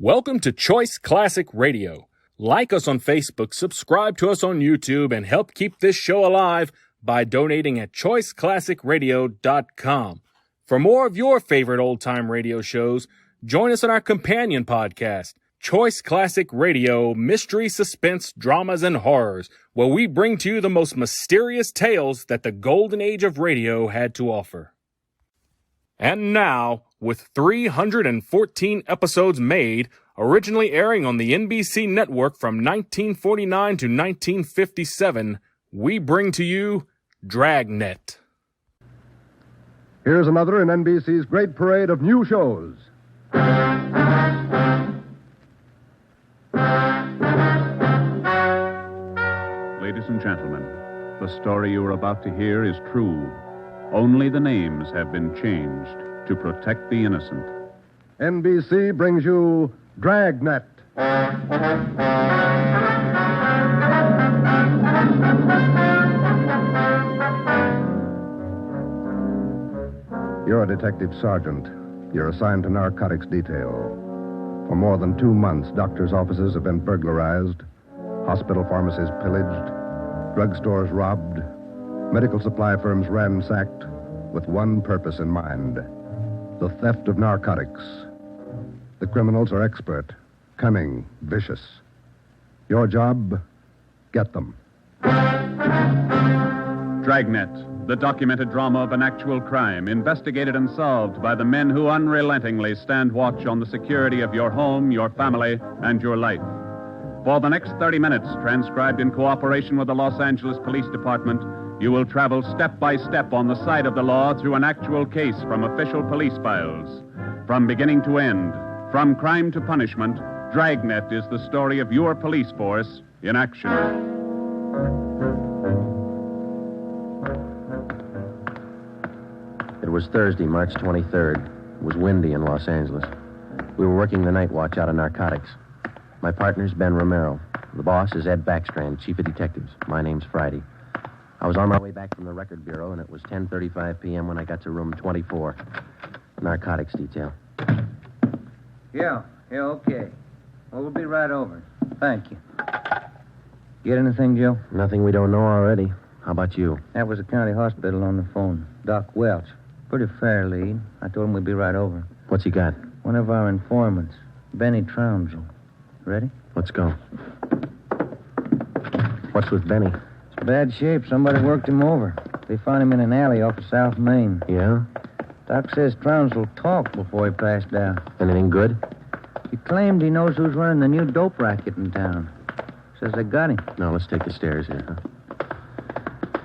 Welcome to Choice Classic Radio. Like us on Facebook, subscribe to us on YouTube, and help keep this show alive by donating at choiceclassicradio.com. For more of your favorite old-time radio shows, join us on our companion podcast, Choice Classic Radio, Mystery, Suspense, Dramas, and Horrors, where we bring to you the most mysterious tales that the golden age of radio had to offer. And now, with 314 episodes made, originally airing on the NBC network from 1949 to 1957, we bring to you Dragnet. Here's another in NBC's great parade of new shows. Ladies and gentlemen, the story you are about to hear is true. Only the names have been changed to protect the innocent. NBC brings you Dragnet. You're a detective sergeant. You're assigned to narcotics detail. For more than 2 months, doctors' offices have been burglarized, hospital pharmacies pillaged, drugstores robbed, medical supply firms ransacked, with one purpose in mind: the theft of narcotics. The criminals are expert, cunning, vicious. Your job, get them. Dragnet, the documented drama of an actual crime, investigated and solved by the men who unrelentingly stand watch on the security of your home, your family, and your life. For the next 30 minutes, transcribed in cooperation with the Los Angeles Police Department, you will travel step by step on the side of the law through an actual case from official police files. From beginning to end, from crime to punishment, Dragnet is the story of your police force in action. It was Thursday, March 23rd. It was windy in Los Angeles. We were working the night watch out of Narcotics. My partner's Ben Romero. The boss is Ed Backstrand, chief of detectives. My name's Friday. I was on my way back from the record bureau, and it was 10:35 p.m. when I got to room 24. Narcotics detail. Yeah, okay. Well, we'll be right over. Thank you. Get anything, Joe? Nothing we don't know already. How about you? That was the county hospital on the phone. Doc Welch. Pretty fair lead. I told him we'd be right over. What's he got? One of our informants, Benny Trounsel. Ready? Let's go. What's with Benny? It's bad shape. Somebody worked him over. They found him in an alley off of South Main. Yeah? Doc says Trounsel talked before he passed out. Anything good? He claimed he knows who's running the new dope racket in town. Says they got him. No, let's take the stairs here, huh?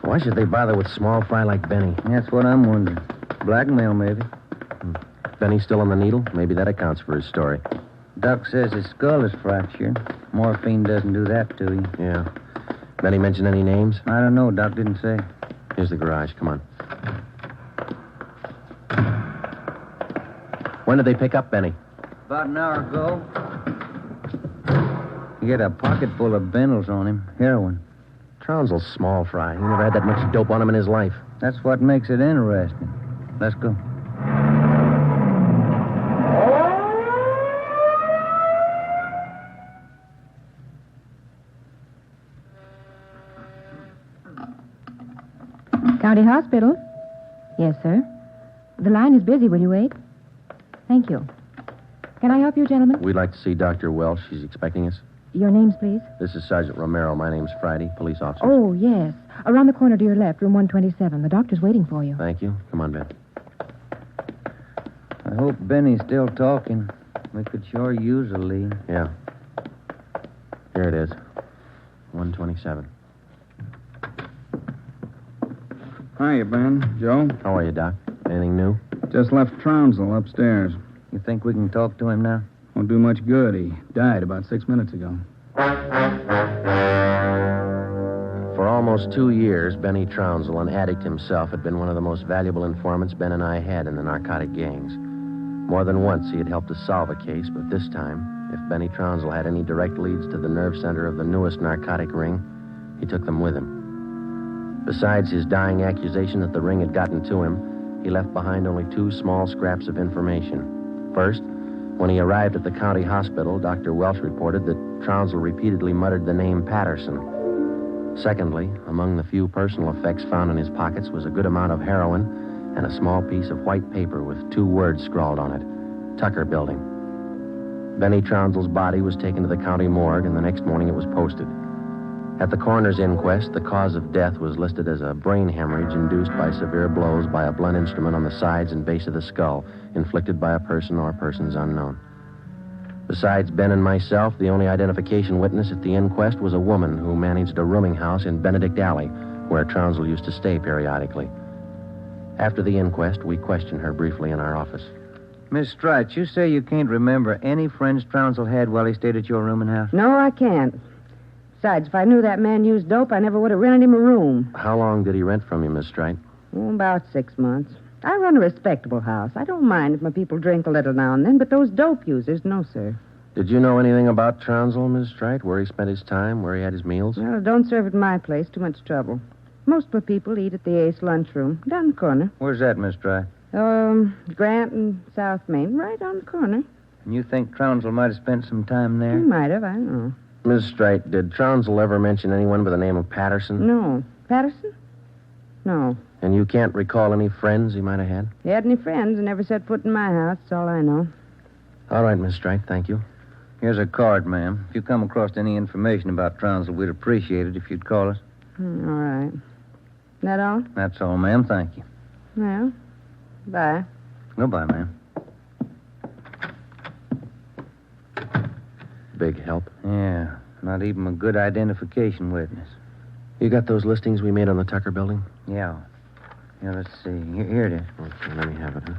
Why should they bother with small fry like Benny? That's what I'm wondering. Blackmail, maybe. Benny's still on the needle? Maybe that accounts for his story. Doc says his skull is fractured. Morphine doesn't do that to you. Yeah. Benny mention any names? I don't know. Doc didn't say. Here's the garage. Come on. When did they pick up Benny? About an hour ago. He had a pocket full of bundles on him. Heroin. Trounsel's small fry. He never had that much dope on him in his life. That's what makes it interesting. Let's go. County Hospital? Yes, sir. The line is busy. Will you wait? Thank you. Can I help you, gentlemen? We'd like to see Dr. Welch. She's expecting us. Your names, please. This is Sergeant Romero. My name's Friday, police officer. Oh, yes. Around the corner to your left, room 127. The doctor's waiting for you. Thank you. Come on, Ben. I hope Benny's still talking. We could sure use a lead. Yeah. Here it is. 127. Hiya, Ben. Joe? How are you, Doc? Anything new? Just left Trounsel upstairs. You think we can talk to him now? Won't do much good. He died about 6 minutes ago. For almost 2 years, Benny Trounsel, an addict himself, had been one of the most valuable informants Ben and I had in the narcotic gangs. More than once, he had helped us solve a case, but this time, if Benny Trounsel had any direct leads to the nerve center of the newest narcotic ring, he took them with him. Besides his dying accusation that the ring had gotten to him, he left behind only 2 small scraps of information. First, When he arrived at the county hospital, Dr. Welsh reported that Trounsel repeatedly muttered the name Patterson. Secondly, among the few personal effects found in his pockets was a good amount of heroin and a small piece of white paper with 2 words scrawled on it, Tucker Building. Benny Trounsel's body was taken to the county morgue, and the next morning it was posted. At the coroner's inquest, the cause of death was listed as a brain hemorrhage induced by severe blows by a blunt instrument on the sides and base of the skull, inflicted by a person or persons unknown. Besides Ben and myself, the only identification witness at the inquest was a woman who managed a rooming house in Benedict Alley, where Trounsel used to stay periodically. After the inquest, we questioned her briefly in our office. Miss Strite, you say you can't remember any friends Trounsel had while he stayed at your rooming house? No, I can't. Besides, if I knew that man used dope, I never would have rented him a room. How long did he rent from you, Miss Strite? About 6 months. I run a respectable house. I don't mind if my people drink a little now and then, but those dope users, no, sir. Did you know anything about Trounsel, Miss Strite? Where he spent his time, where he had his meals? Well, don't serve at my place. Too much trouble. Most of my people eat at the Ace lunchroom, down the corner. Where's that, Miss Strite? Grant and South Main, right on the corner. And you think Trounsel might have spent some time He there? might have, I don't know. Miss Strite, did Trounsel ever mention anyone by the name of Patterson? No. Patterson? No. And you can't recall any friends he might have had? He had any friends and never set foot in my house. That's all I know. All right, Miss Strite, thank you. Here's a card, ma'am. If you come across any information about Trounsel, we'd appreciate it if you'd call us. All right. That all? That's all, ma'am. Thank you. Well, bye. Goodbye, ma'am. Big help. Yeah, not even a good identification witness. You got those listings we made on the Tucker Building? Yeah. Yeah, let's see. Here it is. Okay, let me have it, huh?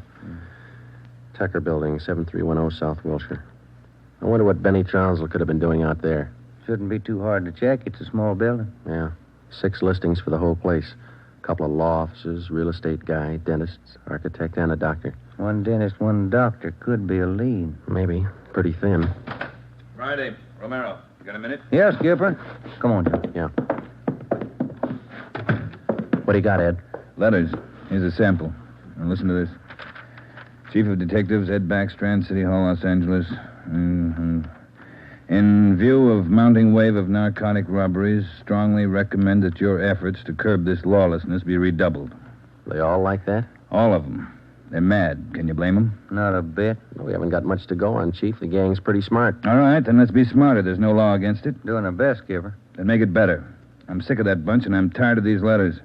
Tucker Building, 7310 South Wilshire. I wonder what Benny Trounsel could have been doing out there. Shouldn't be too hard to check. It's a small building. Yeah. 6 listings for the whole place. A couple of law offices, real estate guy, dentists, architect, and a doctor. One dentist, one doctor could be a lead. Maybe. Pretty thin. Friday, Romero. You got a minute? Yes, Skipper. Come on, Joe. Yeah. What do you got, Ed? Letters. Here's a sample. Now listen to this. Chief of Detectives, Ed Backstrand, City Hall, Los Angeles. In view of mounting wave of narcotic robberies, strongly recommend that your efforts to curb this lawlessness be redoubled. They all like that? All of them. They're mad. Can you blame them? Not a bit. We haven't got much to go on, Chief. The gang's pretty smart. All right, then let's be smarter. There's no law against it. Doing our best, Skipper. Then make it better. I'm sick of that bunch, and I'm tired of these letters.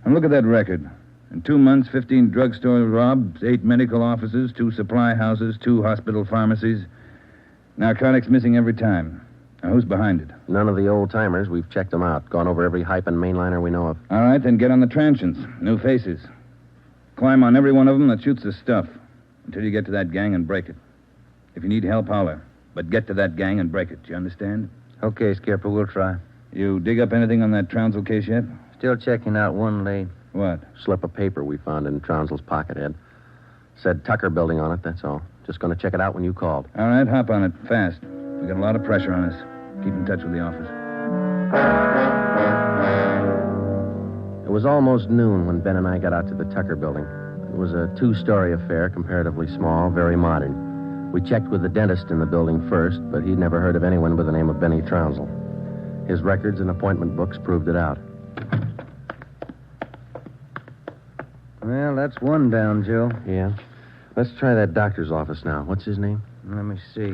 And look at that record. In 2 months, 15 drugstores robbed, 8 medical offices, 2 supply houses, 2 hospital pharmacies. Narcotics missing every time. Now, who's behind it? None of the old-timers. We've checked them out. Gone over every hype and mainliner we know of. All right, then get on the transients. New faces. Climb on every one of them that shoots the stuff until you get to that gang and break it. If you need help, holler. But get to that gang and break it. You understand? Okay, Skipper, we'll try. You dig up anything on that Trounsel case yet? Still checking out one lead. What? Slip of paper we found in Trounsel's pocket, Ed. Said Tucker Building on it, that's all. Just going to check it out when you called. All right, hop on it. Fast. We got a lot of pressure on us. Keep in touch with the office. It was almost noon when Ben and I got out to the Tucker Building. It was a 2-story affair, comparatively small, very modern. We checked with the dentist in the building first, but he'd never heard of anyone by the name of Benny Trounsel. His records and appointment books proved it out. Well, that's one down, Joe. Yeah? Let's try that doctor's office now. What's his name? Let me see.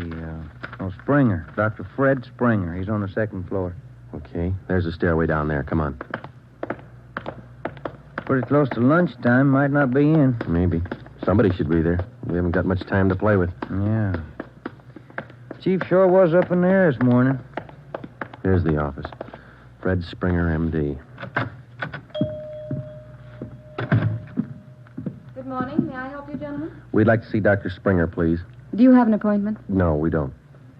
Springer. Dr. Fred Springer. He's on the 2nd floor. Okay, there's a stairway down there. Come on. Pretty close to lunchtime. Might not be in. Maybe. Somebody should be there. We haven't got much time to play with. Yeah. Chief sure was up in there this morning. Here's the office. Fred Springer, M.D. Good morning. May I help you, gentlemen? We'd like to see Dr. Springer, please. Do you have an appointment? No, we don't.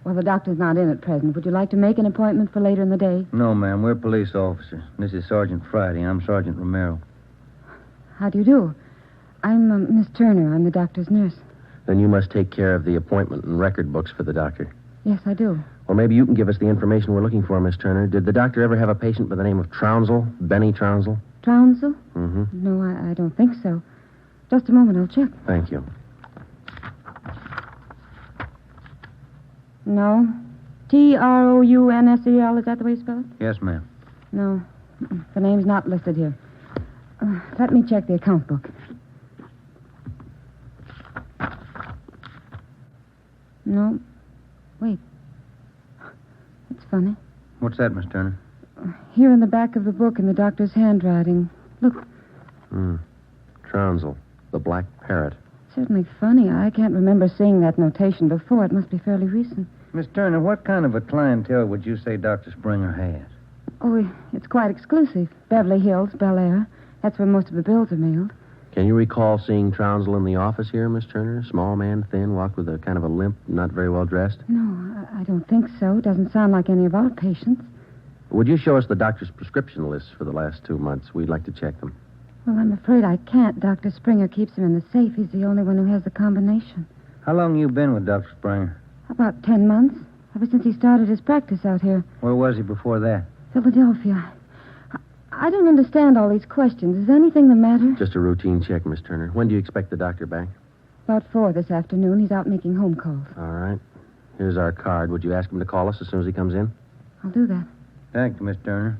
Well, the doctor's not in at present. Would you like to make an appointment for later in the day? No, ma'am. We're police officers. This is Sergeant Friday. I'm Sergeant Romero. How do you do? I'm Miss Turner. I'm the doctor's nurse. Then you must take care of the appointment and record books for the doctor. Yes, I do. Well, maybe you can give us the information we're looking for, Miss Turner. Did the doctor ever have a patient by the name of Trounsel? Benny Trounsel? Trounsel? Mm-hmm. No, I don't think so. Just a moment. I'll check. Thank you. No. Trounsel, is that the way you spell it? Yes, ma'am. No. The name's not listed here. Let me check the account book. No. Wait. That's funny. What's that, Miss Turner? Here in the back of the book in the doctor's handwriting. Look, Trounsel, the black parrot. certainly funny. I can't remember seeing that notation before. It must be fairly recent. Miss Turner, what kind of a clientele would you say Dr. Springer has? Oh, it's quite exclusive. Beverly Hills, Bel Air. That's where most of the bills are mailed. Can you recall seeing Trounsel in the office here, Miss Turner? Small man, thin, walked with a kind of a limp, not very well dressed. No, I don't think so. Doesn't sound like any of our patients. Would you show us the doctor's prescription lists for the last 2 months? We'd like to check them. Well, I'm afraid I can't. Dr. Springer keeps them in the safe. He's the only one who has the combination. How long you been with Dr. Springer? About 10 months. Ever since he started his practice out here. Where was he before that? Philadelphia. I don't understand all these questions. Is anything the matter? Just a routine check, Miss Turner. When do you expect the doctor back? About 4 this afternoon. He's out making home calls. All right. Here's our card. Would you ask him to call us as soon as he comes in? I'll do that. Thank you, Miss Turner.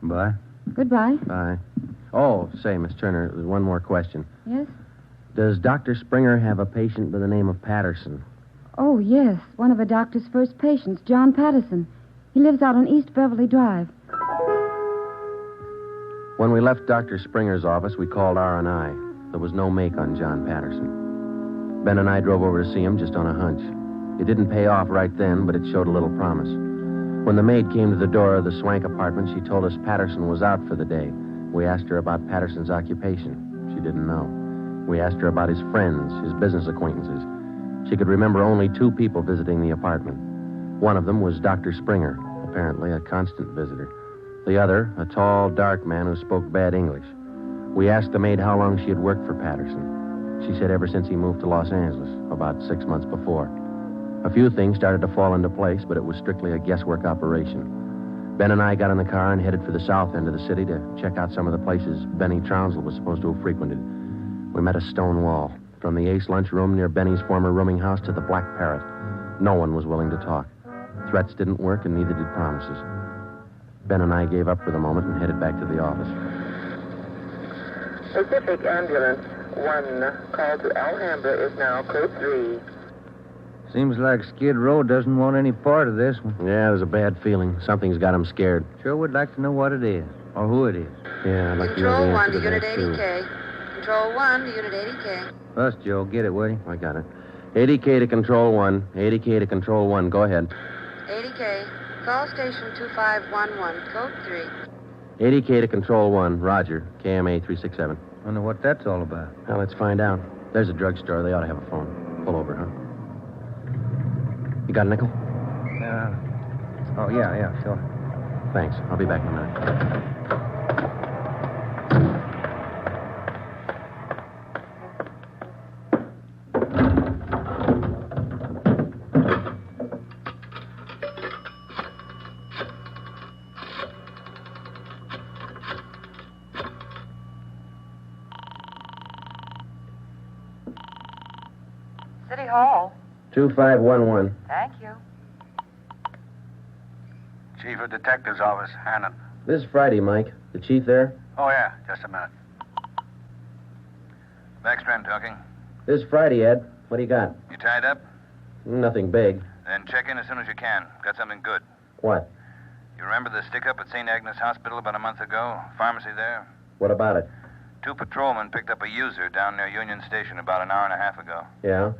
Bye. Goodbye. Bye. Oh, say, Miss Turner, there's one more question. Yes? Does Dr. Springer have a patient by the name of Patterson? Oh, yes. One of the doctor's first patients, John Patterson. He lives out on East Beverly Drive. When we left Dr. Springer's office, we called R&I. There was no make on John Patterson. Ben and I drove over to see him just on a hunch. It didn't pay off right then, but it showed a little promise. When the maid came to the door of the Swank apartment, she told us Patterson was out for the day. We asked her about Patterson's occupation. She didn't know. We asked her about his friends, his business acquaintances. She could remember only 2 people visiting the apartment. One of them was Dr. Springer, apparently a constant visitor. The other, a tall, dark man who spoke bad English. We asked the maid how long she had worked for Patterson. She said ever since he moved to Los Angeles, about 6 months before. A few things started to fall into place, but it was strictly a guesswork operation. Ben and I got in the car and headed for the south end of the city to check out some of the places Benny Trounsel was supposed to have frequented. We met a stone wall. From the Ace lunchroom near Benny's former rooming house to the Black Parrot. No one was willing to talk. Threats didn't work, and neither did promises. Ben and I gave up for the moment and headed back to the office. Pacific Ambulance 1, call to Alhambra is now code 3. Seems like Skid Row doesn't want any part of this one. Yeah, there's a bad feeling. Something's got him scared. Sure would like to know what it is, or who it is. Yeah, I'd like to know the Control 1 answer to to Unit that, too. 80K. Control 1 to Unit 80K. Us, Joe, get it, will you? I got it. 80K to Control 1. 80K to Control 1. Go ahead. 80K. Call station 2511, code 3. 80K to Control 1. Roger. KMA 367. Wonder what that's all about. Now, let's find out. There's a drugstore. They ought to have a phone. Pull over, huh? You got a nickel? Yeah, sure. Thanks. I'll be back in a minute. City Hall. 2511. Thank you. Chief of Detective's Office, Hannon. This is Friday, Mike. The chief there? Oh, yeah, just a minute. Backstrand talking. This is Friday, Ed. What do you got? You tied up? Nothing big. Then check in as soon as you can. Got something good. What? You remember the stick-up at St. Agnes Hospital about a month ago? Pharmacy there? What about it? 2 patrolmen picked up a user down near Union Station about an hour and a half ago. Yeah?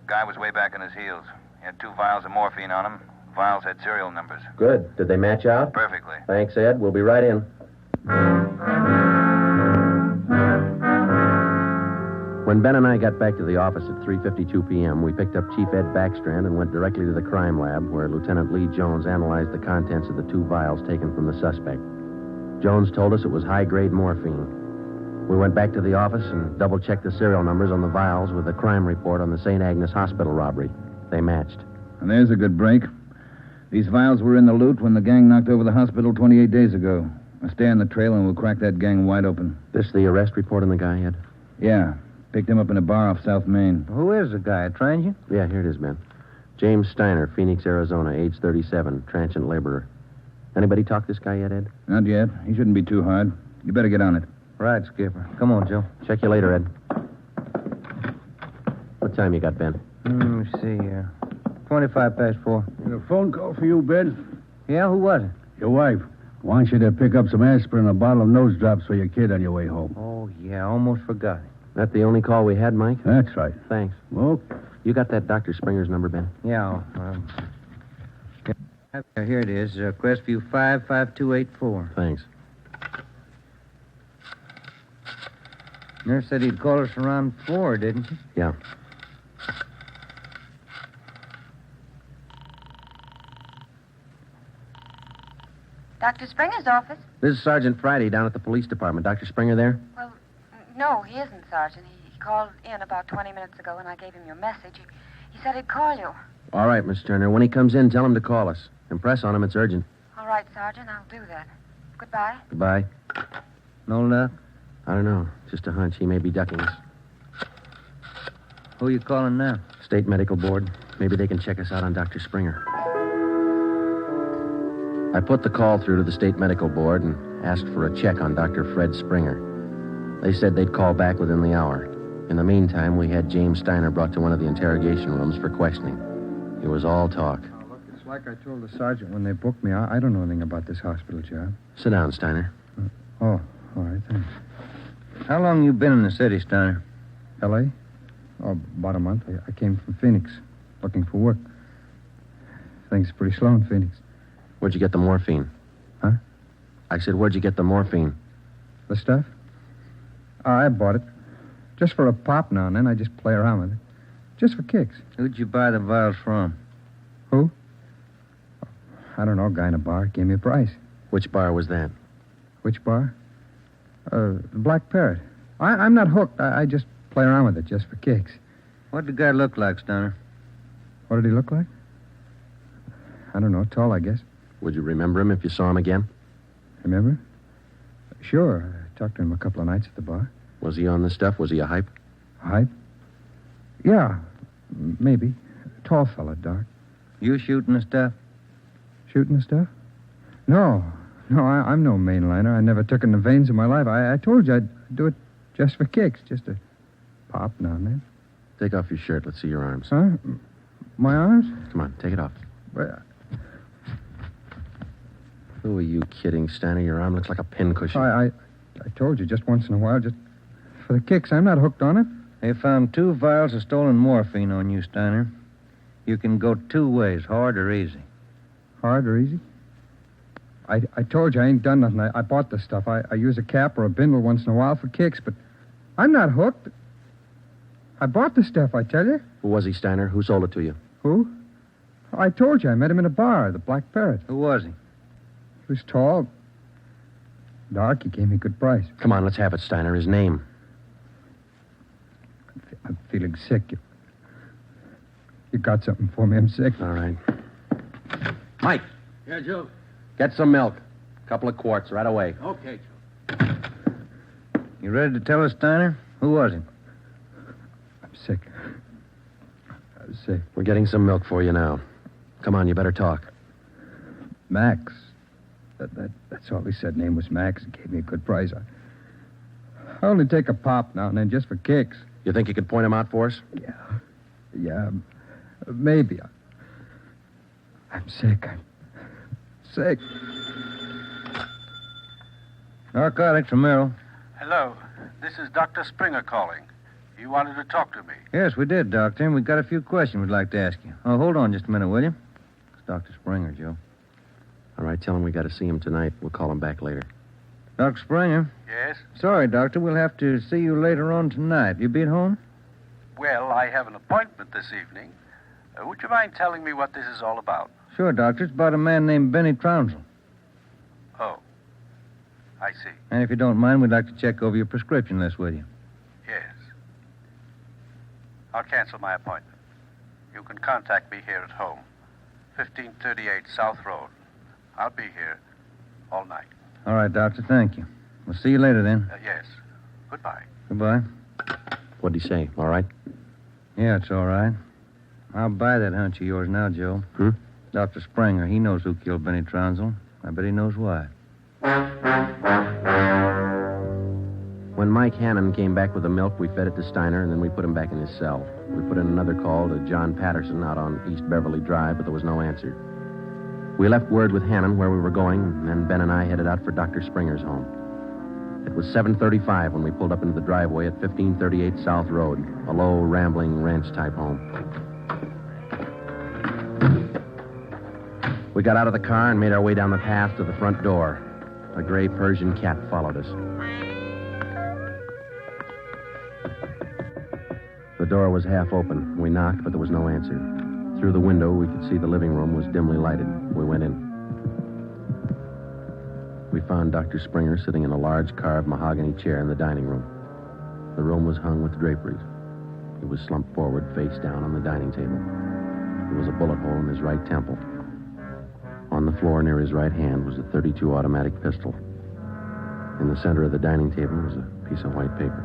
Guy was way back on his heels. He had 2 vials of morphine on him. Vials had serial numbers. Good. Did they match out? Perfectly. Thanks, Ed. We'll be right in. When Ben and I got back to the office at 3:52 p.m., we picked up Chief Ed Backstrand and went directly to the crime lab, where Lieutenant Lee Jones analyzed the contents of the 2 vials taken from the suspect. Jones told us it was high-grade morphine. We went back to the office and double-checked the serial numbers on the vials with the crime report on the St. Agnes Hospital robbery. They matched. And there's a good break. These vials were in the loot when the gang knocked over the hospital 28 days ago. Now stay on the trail and we'll crack that gang wide open. This the arrest report on the guy, Ed? Yeah. Picked him up in a bar off South Main. Who is the guy, a transient? Yeah, here it is, Ben. James Steiner, Phoenix, Arizona, age 37, transient laborer. Anybody talk this guy yet, Ed? Not yet. He shouldn't be too hard. You better get on it. Right, Skipper. Come on, Joe. Check you later, Ed. What time you got, Ben? Let me see here. 25 past 4. A phone call for you, Ben. Yeah, who was it? Your wife wants you to pick up some aspirin and a bottle of nose drops for your kid on your way home. Oh, yeah, almost forgot. That the only call we had, Mike? That's right. Thanks. Well, You got that Dr. Springer's number, Ben? Yeah, here it is. Crestview 55284. Thanks. Nurse said he'd call us around 4, didn't she? Yeah. Dr. Springer's office? This is Sergeant Friday down at the police department. Dr. Springer there? Well, no, he isn't, Sergeant. He called in about 20 minutes ago, and I gave him your message. He said he'd call you. All right, Miss Turner. When he comes in, tell him to call us. Impress on him it's urgent. All right, Sergeant, I'll do that. Goodbye. Goodbye. No luck? I don't know. Just a hunch. He may be ducking us. Who you calling now? State Medical Board. Maybe they can check us out on Dr. Springer. I put the call through to the State Medical Board and asked for a check on Dr. Fred Springer. They said they'd call back within the hour. In the meantime, we had James Steiner brought to one of the interrogation rooms for questioning. It was all talk. Now, look, it's like I told the sergeant when they booked me. I don't know anything about this hospital job. Sit down, Steiner. Oh, all right, thanks. How long you been in the city, Steiner? L.A.? Oh, about a month. I came from Phoenix, looking for work. Things are pretty slow in Phoenix. Where'd you get the morphine? Huh? I said, where'd you get the morphine? The stuff? Oh, I bought it. Just for a pop now and then. I just play around with it. Just for kicks. Who'd you buy the vials from? Who? I don't know. A guy in a bar gave me a price. Which bar was that? Which bar? The Black Parrot. I'm not hooked. I just play around with it just for kicks. What did the guy look like, Steiner? What did he look like? I don't know. Tall, I guess. Would you remember him if you saw him again? Remember? Sure. I talked to him a couple of nights at the bar. Was he on this stuff? Was he a hype? Hype? Yeah, maybe. Tall fella, dark. You shooting the stuff? Shooting the stuff? No, I'm no mainliner. I never took in the veins in my life. I told you I'd do it just for kicks, just a pop now and then. Take off your shirt. Let's see your arms. Huh? My arms? Come on, take it off. Well, Who are you kidding, Steiner? Your arm looks like a pincushion. I told you just once in a while, just for the kicks. I'm not hooked on it. They found 2 vials of stolen morphine on you, Steiner. You can go 2 ways, hard or easy. Hard or easy? I told you I ain't done nothing. I bought this stuff. I use a cap or a bindle once in a while for kicks, but I'm not hooked. I bought the stuff, I tell you. Who was he, Steiner? Who sold it to you? Who? I told you I met him in a bar, the Black Parrot. Who was he? He was tall, dark. He gave me a good price. Come on, let's have it, Steiner. His name. I'm feeling sick. You got something for me? I'm sick. All right. Mike, Yeah, Joe. get some milk. A couple of quarts right away. Okay, Joe. You ready to tell us, Steiner? Who was he? I'm sick. I'm sick. We're getting some milk for you now. Come on, you better talk. Max. That's all he said. Name was Max. He gave me a good price. I only take a pop now and then just for kicks. You think you could point him out for us? Yeah, maybe. I'm sick. I'm sick. Narcotics from Merrill. Hello. This is Dr. Springer calling. You wanted to talk to me. Yes, we did, Doctor, and we've got a few questions we'd like to ask you. Oh, hold on just a minute, will you? It's Dr. Springer, Joe. All right, tell him we got to see him tonight. We'll call him back later. Dr. Springer. Yes? Sorry, Doctor, we'll have to see you later on tonight. You be at home? Well, I have an appointment this evening. Would you mind telling me what this is all about? Sure, Doctor. It's about a man named Benny Trounsel. Oh, I see. And if you don't mind, we'd like to check over your prescription list with you. Yes. I'll cancel my appointment. You can contact me here at home. 1538 South Road. I'll be here all night. All right, Doctor, thank you. We'll see you later then. Yes. Goodbye. Goodbye. What'd he say? All right? Yeah, it's all right. I'll buy that hunch of yours now, Joe. Dr. Springer, he knows who killed Benny Trounsel. I bet he knows why. When Mike Hannon came back with the milk, we fed it to Steiner, and then we put him back in his cell. We put in another call to John Patterson out on East Beverly Drive, but there was no answer. We left word with Hannon where we were going, and then Ben and I headed out for Dr. Springer's home. It was 7:35 when we pulled up into the driveway at 1538 South Road, a low, rambling ranch-type home. We got out of the car and made our way down the path to the front door. A gray Persian cat followed us. The door was half open. We knocked, but there was no answer. Through the window, we could see the living room was dimly lighted. We went in. We found Dr. Springer sitting in a large carved mahogany chair in the dining room. The room was hung with draperies. He was slumped forward, face down on the dining table. There was a bullet hole in his right temple. On the floor near his right hand was a .32 automatic pistol. In the center of the dining table was a piece of white paper.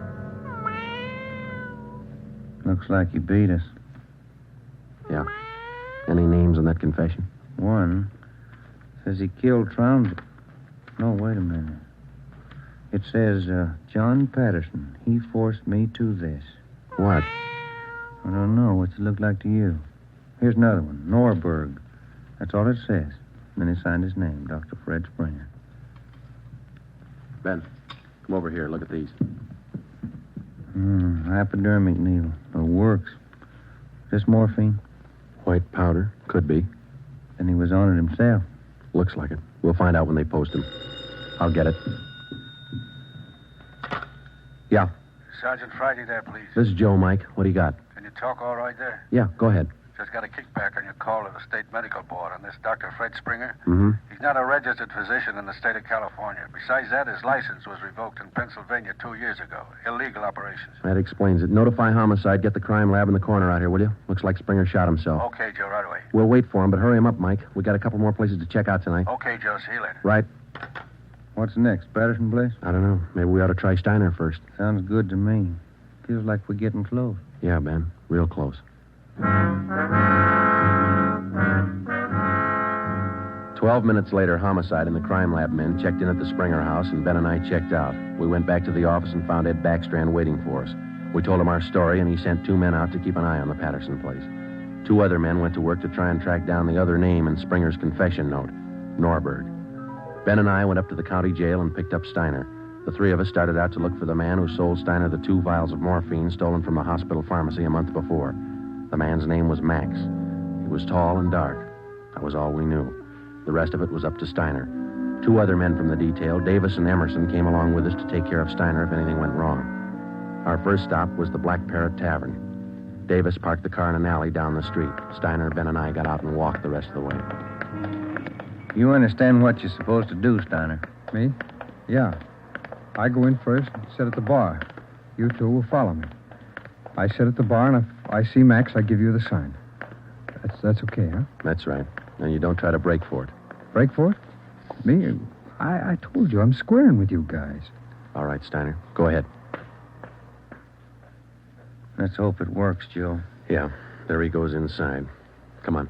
Looks like he beat us. Yeah. Any names on that confession? One says he killed Trounsel. No, wait a minute. It says, John Patterson. He forced me to this. What? I don't know. What's it look like to you? Here's another one. Norberg. That's all it says. And then he signed his name, Dr. Fred Springer. Ben, come over here. Look at these. Hypodermic needle. It works. Is this morphine? White powder. Could be. Then he was on it himself. Looks like it. We'll find out when they post him. I'll get it. Yeah. Sergeant Friday there, please. This is Joe, Mike. What do you got? Can you talk all right there? Yeah, go ahead. Just got a kickback on your call to the state medical board on this Dr. Fred Springer. Mm-hmm. He's not a registered physician in the state of California. Besides that, his license was revoked in Pennsylvania 2 years ago. Illegal operations. That explains it. Notify homicide. Get the crime lab in the corner out here, will you? Looks like Springer shot himself. Okay, Joe, right away. We'll wait for him, but hurry him up, Mike. We got a couple more places to check out tonight. Okay, Joe, see you later. Right. What's next? Patterson place? I don't know. Maybe we ought to try Steiner first. Sounds good to me. Feels like we're getting close. Yeah, Ben. Real close. 12 minutes later, homicide and the crime lab men checked in at the Springer house, and Ben and I checked out. We went back to the office and found Ed Backstrand waiting for us. We told him our story, and he sent 2 men out to keep an eye on the Patterson place. 2 other men went to work to try and track down the other name in Springer's confession note, Norberg. Ben and I went up to the county jail and picked up Steiner. The 3 of us started out to look for the man who sold Steiner the 2 vials of morphine stolen from the hospital pharmacy a month before. The man's name was Max. He was tall and dark. That was all we knew. The rest of it was up to Steiner. 2 other men from the detail, Davis and Emerson, came along with us to take care of Steiner if anything went wrong. Our first stop was the Black Parrot Tavern. Davis parked the car in an alley down the street. Steiner, Ben, and I got out and walked the rest of the way. You understand what you're supposed to do, Steiner? Me? Yeah. I go in first and sit at the bar. You 2 will follow me. I sit at the bar, and if I see Max, I give you the sign. That's okay, huh? That's right. And you don't try to break for it. Break for it? Me? I told you, I'm squaring with you guys. All right, Steiner. Go ahead. Let's hope it works, Joe. Yeah. There he goes inside. Come on.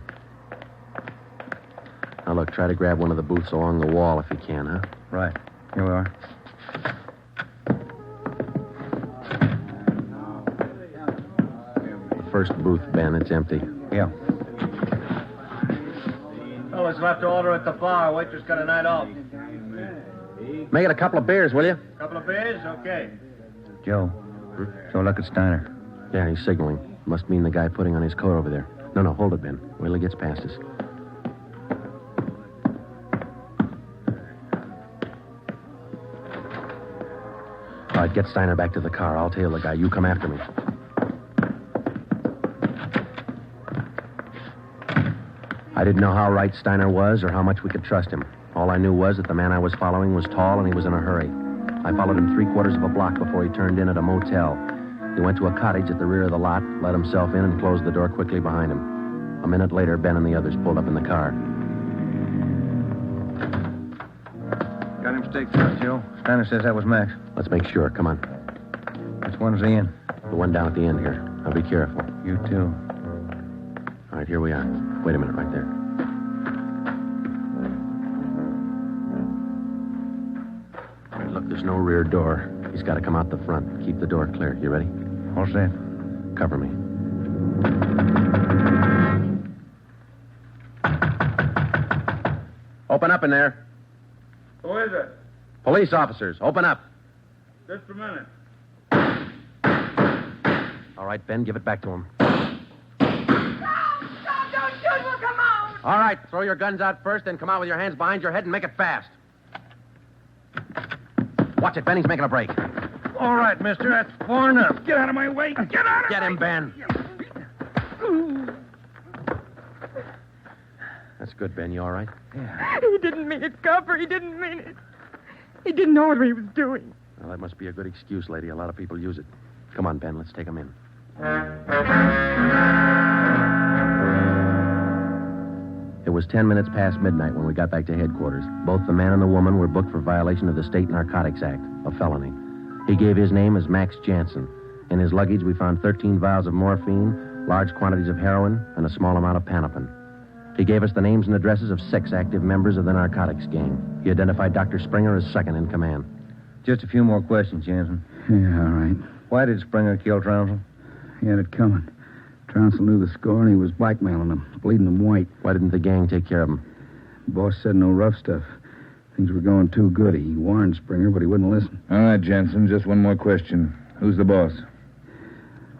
Now, look, try to grab one of the booths along the wall if you can, huh? Right. Here we are. The first booth, Ben, it's empty. Yeah. Fellas left to order at the bar. Waitress got a night off. Make it a couple of beers, will you? Couple of beers? Okay. Joe. So look at Steiner. Yeah, he's signaling. Must mean the guy putting on his coat over there. No, hold it, Ben. Wait till he gets past us. All right, get Steiner back to the car. I'll tail the guy. You come after me. I didn't know how right Steiner was or how much we could trust him. All I knew was that the man I was following was tall and he was in a hurry. I followed him 3/4 of a block before he turned in at a motel. He went to a cottage at the rear of the lot, let himself in, and closed the door quickly behind him. A minute later, Ben and the others pulled up in the car. Got him staked out, Joe. Steiner says that was Max. Let's make sure. Come on. Which one's he in? The one down at the end here. Now be careful. You too. right, here we are. Wait a minute, right there. All right, look, there's no rear door. He's got to come out the front. Keep the door clear. You ready? All set. Cover me. Open up in there. Who is it? Police officers, open up. Just a minute. All right, Ben, give it back to him. Don't shoot. We'll come out. All right, throw your guns out first, then come out with your hands behind your head and make it fast. Watch it, Ben. He's making a break. All right, mister. That's far enough. Get out of my way. Get out of Get him, Ben. That's good, Ben. You all right? He didn't mean it, Copper. He didn't mean it. He didn't know what he was doing. Well, that must be a good excuse, lady. A lot of people use it. Come on, Ben. Let's take him in. It was 10 minutes past midnight when we got back to headquarters. Both the man and the woman were booked for violation of the State Narcotics Act, a felony. He gave his name as Max Jansen. In his luggage, we found 13 vials of morphine, large quantities of heroin, and a small amount of Panopin. He gave us the names and addresses of 6 active members of the narcotics gang. He identified Dr. Springer as second in command. Just a few more questions, Jansen. Yeah, all right. Why did Springer kill Trounsel? He had it coming. Trounsel knew the score, and he was blackmailing him, bleeding him white. Why didn't the gang take care of him? The boss said no rough stuff. Things were going too good. He warned Springer, but he wouldn't listen. All right, Jensen, just one more question. Who's the boss?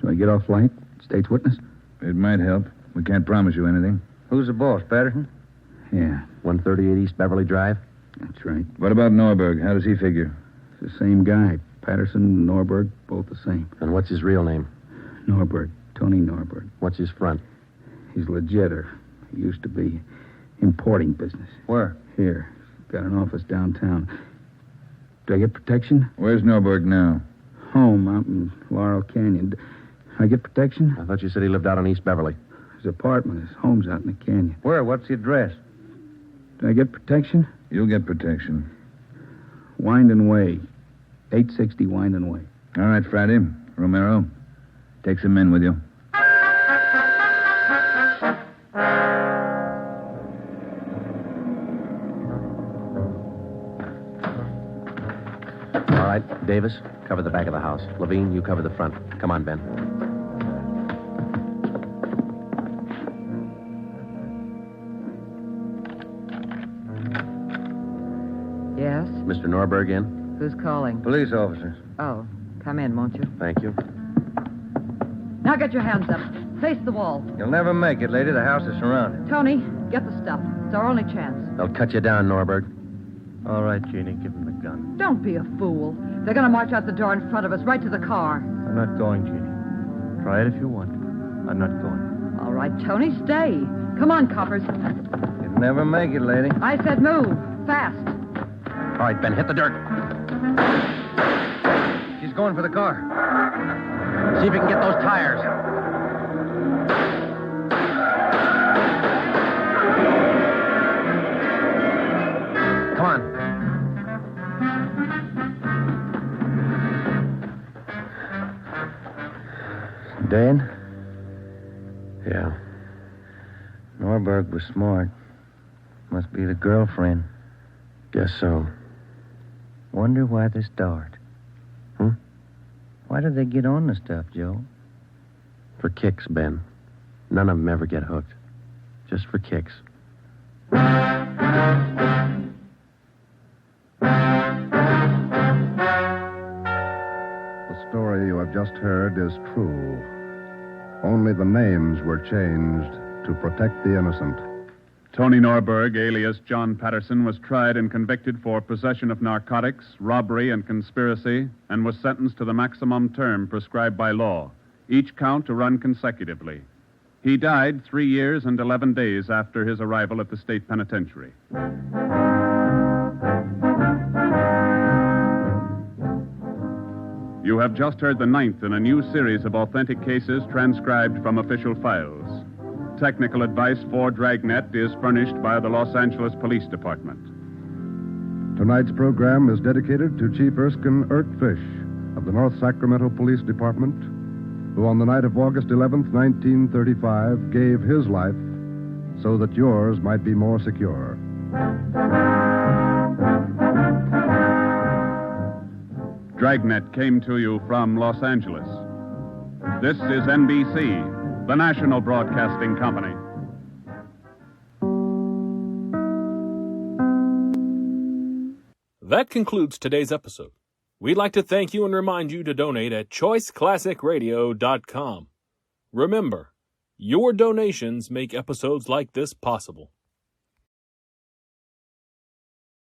Do I get off light? State's witness? It might help. We can't promise you anything. Who's the boss, Patterson? Yeah, 138 East Beverly Drive? that's right. What about Norberg? How does he figure? It's the same guy. Patterson and Norberg, both the same. And what's his real name? Norberg. Tony Norberg. What's his front? He's legit, or he used to be. Importing business. Where? Here. Got an office downtown. Do I get protection? Where's Norberg now? Home out in Laurel Canyon. Do I get protection? I thought you said he lived out on East Beverly. His apartment, his home's out in the canyon. Where? What's the address? Do I get protection? You'll get protection. Winding Way. 860 Winding Way. All right, Friday. Romero, take some men with you. All right, Davis, cover the back of the house. Levine, you cover the front. Come on, Ben. Yes? Mr. Norberg in? Who's calling? Police officers. Oh, come in, won't you? Thank you. Now get your hands up. Face the wall. You'll never make it, lady. The house is surrounded. Tony, get the stuff. It's our only chance. They'll cut you down, Norberg. All right, Jeannie, give him the gun. Don't be a fool. They're going to march out the door in front of us, right to the car. I'm not going, Jeannie. Try it if you want. I'm not going. All right, Tony, stay. Come on, coppers. You'll never make it, lady. I said move. Fast. All right, Ben, hit the dirt. She's going for the car. See if you can get those tires. Come on. Dead? Yeah. Norberg was smart. Must be the girlfriend. Guess so. Wonder why they start. Why did they get on the stuff, Joe? For kicks, Ben. None of them ever get hooked. Just for kicks. The story you have just heard is true. Only the names were changed to protect the innocent. Tony Norberg, alias John Patterson, was tried and convicted for possession of narcotics, robbery, and conspiracy, and was sentenced to the maximum term prescribed by law, each count to run consecutively. He died 3 years and 11 days after his arrival at the state penitentiary. You have just heard the 9th in a new series of authentic cases transcribed from official files. Technical advice for Dragnet is furnished by the Los Angeles Police Department. Tonight's program is dedicated to Chief Erskine Fish of the North Sacramento Police Department who on the night of August 11th, 1935, gave his life so that yours might be more secure. Dragnet came to you from Los Angeles. This is NBC, the national broadcasting company. That concludes today's episode. We'd like to thank you and remind you to donate at choiceclassicradio.com. Remember, your donations make episodes like this possible.